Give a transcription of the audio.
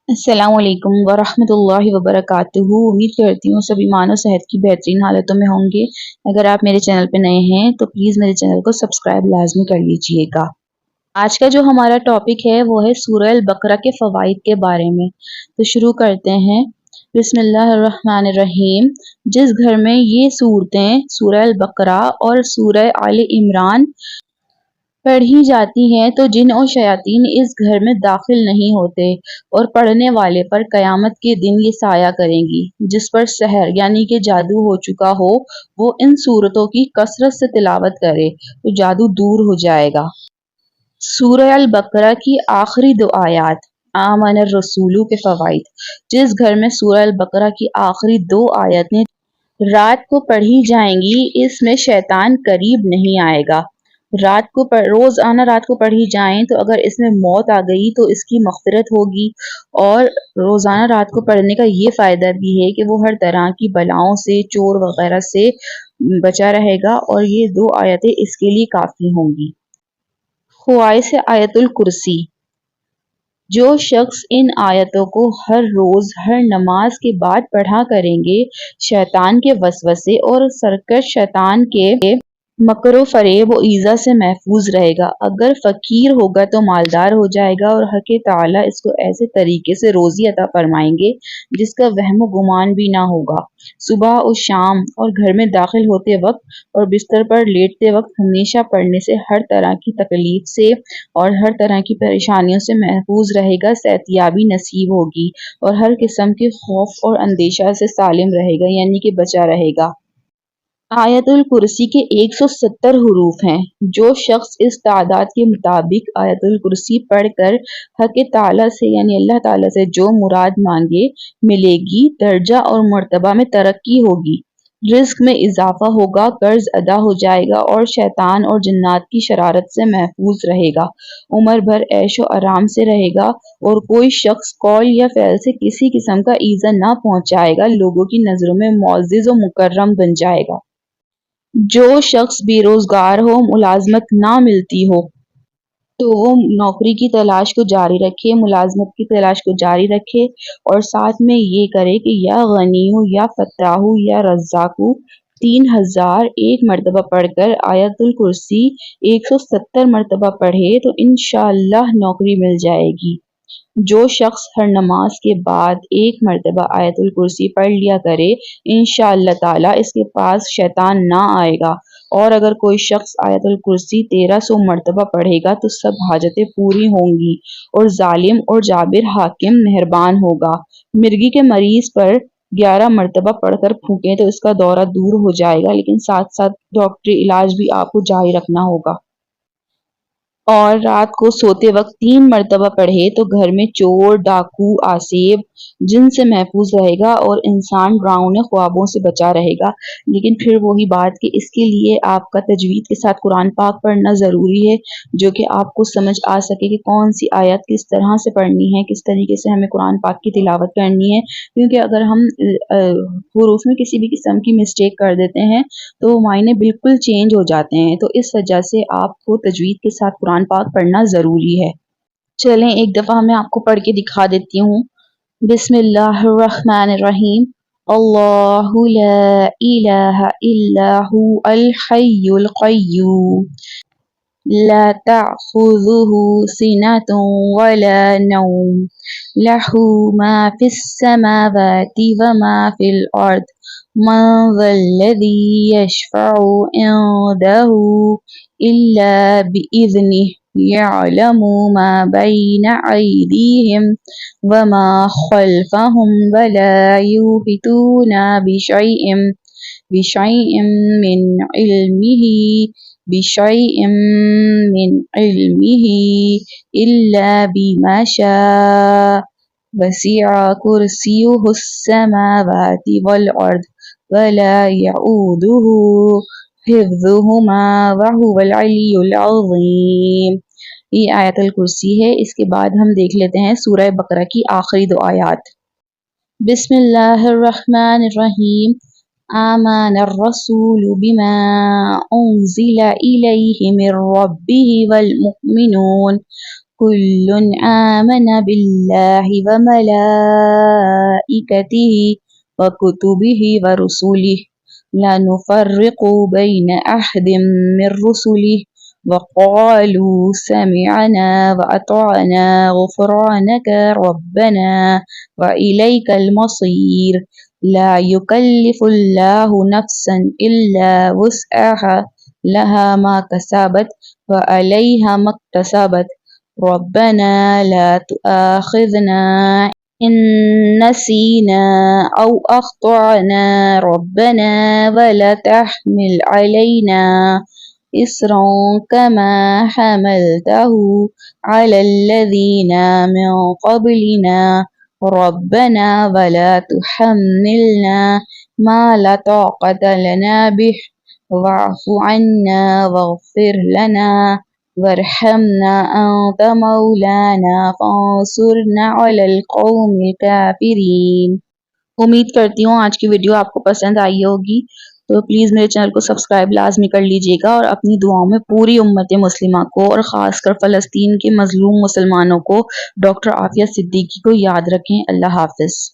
अस्सलाम वालेकुम वरहमत llaहि वबरकातुहू। उम्मीद करती हूँ सभी ईमान और सेहत की बेहतरीन हालतों में होंगे। अगर आप मेरे चैनल पे नए हैं तो प्लीज़ मेरे चैनल को सब्सक्राइब लाजमी कर लीजिएगा। आज का जो हमारा टॉपिक है वो है सूरह अल बकरा के फ़वाइद के बारे में। तो शुरू करते हैं। बिस्मिल्लाहिर्रहमानिर्रहीम। जिस घर में ये सूरतें सूरह अल बकरा और सूरह आले इमरान पढ़ी जाती हैं तो जिन और शयातीन इस घर में दाखिल नहीं होते और पढ़ने वाले पर कयामत के दिन ये साया करेंगी। जिस पर सहर यानी कि जादू हो चुका हो वो इन सूरतों की कसरत से तिलावत करे तो जादू दूर हो जाएगा। सूरह अल बकरा की आखिरी दो आयात आमन रसूलू के फवाइद। जिस घर में सूरह अल बकरा की आखिरी दो आयतें रात को पढ़ी जाएंगी इसमें शैतान करीब नहीं आएगा। रोजाना रात को पढ़ी जाएं तो अगर इसमें मौत आ गई तो इसकी मग़फ़िरत होगी। और रोजाना रात को पढ़ने का ये फायदा भी है कि वो हर तरह की बलाओं से चोर वगैरह से बचा रहेगा और ये दो आयतें इसके लिए काफी होंगी। ख्वाइश आयतुल कुर्सी। जो शख्स इन आयतों को हर रोज हर नमाज के बाद पढ़ा करेंगे शैतान के वसवसे और सरकश शैतान के मकरो फरेब और ईजा से महफूज रहेगा। अगर फकीर होगा तो मालदार हो जाएगा और हक़ ताला इसको ऐसे तरीके से रोजी अता फरमाएंगे जिसका वहम गुमान भी ना होगा। सुबह और शाम और घर में दाखिल होते वक्त और बिस्तर पर लेटते वक्त हमेशा पढ़ने से हर तरह की तकलीफ से और हर तरह की परेशानियों से महफूज रहेगा, सेहतियाबी नसीब होगी और हर किस्म के खौफ और अंदेशा से सालिम रहेगा यानी कि बचा रहेगा। आयतुल कुर्सी के 170 हुरूफ हैं। जो शख्स इस तादाद के मुताबिक आयतुल कुर्सी पढ़कर हक़ ताला से यानी अल्लाह ताला से जो मुराद मांगे मिलेगी, दर्जा और मर्तबा में तरक्की होगी, रिज़्क में इजाफा होगा, कर्ज अदा हो जाएगा और शैतान और जिन्नात की शरारत से महफूज रहेगा, उम्र भर ऐशो आराम से रहेगा और कोई शख्स कौल या फ़ेल से किसी किस्म का ईज़ा ना पहुंचाएगा, लोगों की नज़रों में मुअज़्ज़ज़ और मुकर्रम बन जाएगा। जो शख्स बेरोजगार हो, मुलाजमत ना मिलती हो तो वो नौकरी की तलाश को जारी रखे, मुलाजमत की तलाश को जारी रखे और साथ में ये करे कि या गनीयु या फत्ताहु या रज़्ज़ाकु 3000 एक मरतबा पढ़कर आयतुल कुर्सी 170 मरतबा पढ़े तो इंशाअल्लाह नौकरी मिल जाएगी। जो शख्स हर नमाज के बाद एक मरतबा आयतुल कुर्सी पढ़ लिया करे इंशाअल्लाह ताला इसके पास शैतान ना आएगा। और अगर कोई शख्स आयतुल कुर्सी 1300 मरतबा पढ़ेगा तो सब हाजतें पूरी होंगी और जालिम और जाबिर हाकिम मेहरबान होगा। मिर्गी के मरीज पर 11 मरतबा पढ़कर फूकें तो इसका दौरा दूर हो जाएगा, लेकिन साथ साथ डॉक्टरी इलाज भी आपको जारी रखना होगा। और रात को सोते वक्त 3 मरतबा पढ़े तो घर में चोर, डाकू, आसेब, जिन से महफूज रहेगा और इंसान डरावने ख्वाबों से बचा रहेगा। लेकिन फिर वही बात कि इसके लिए आपका तजवीद के साथ कुरान पाक पढ़ना ज़रूरी है, जो कि आपको समझ आ सके कि कौन सी आयत किस तरह से पढ़नी है, किस तरीके से हमें कुरान पाक की तिलावत करनी है। क्योंकि अगर हम हुरूफ में किसी भी किस्म की मिस्टेक कर देते हैं तो मायने बिल्कुल चेंज हो जाते हैं। तो इस वजह से आपको तजवीद के साथ कुरान पाक पढ़ना ज़रूरी है। चलें एक दफ़ा मैं आपको पढ़ के दिखा देती हूँ। बिस्मिल्लाहिर्रहमानिर्रहीम। अल्लाहु ला इलाहा इल्ला हु अल हय्युल क़य्यूम ला तअख़ुज़ुहु सिनतुन वला नौम लहू मा फ़िस समावाति व मा फ़िल अर्द मन ज़ल्लज़ी यशफ़अु इंदहु इल्ला बिइज़्निहि यअलमु मा बैन अयदीहिम व मा ख़ल्फ़हुम व ला युहितूना बिशैइन मिन इल्मिही इल्ला बिमा शाअ वसिअ कुर्सियुहुस समावाति वल अर्द व ला यऊदुहु हिफ्ज़ुहुमा व हुवल अलियुल अज़ीम। ये आयतुल कुर्सी है। इसके बाद हम देख लेते हैं सूरह बकरा की आखिरी दो आयात। बिस्मिल्लाहिर्रहमानिर्रहीम। आमनर रसूलु बिमा उन्ज़िला इलैहि मिर रब्बिहि वल मुमिनून كل آمن بالله وملائكته وكتبه ورسله لا نفرق بين أحد من رسله وقالوا سمعنا وأطعنا غفرانك ربنا وإليك المصير لا يكلف الله نفسا إلا وسعها لها ما كسبت وعليها ما اكتسبت ربنا لا تؤاخذنا إن نسينا أو أخطأنا ربنا ولا تحمل علينا إصرا كما حملته على الذين من قبلنا ربنا ولا تحملنا ما لا طاقة لنا به واعف عنا واغفر لنا وارحمنا أنت مولانا فانصرنا على القوم الكافرين۔ امید کرتی ہوں آج کی ویڈیو آپ کو پسند آئی ہوگی، تو پلیز میرے چینل کو سبسکرائب لازمی کر لیجئے گا اور اپنی دعاؤں میں پوری امت مسلمہ کو اور خاص کر فلسطین کے مظلوم مسلمانوں کو ڈاکٹر عافیہ صدیقی کو یاد رکھیں۔ اللہ حافظ۔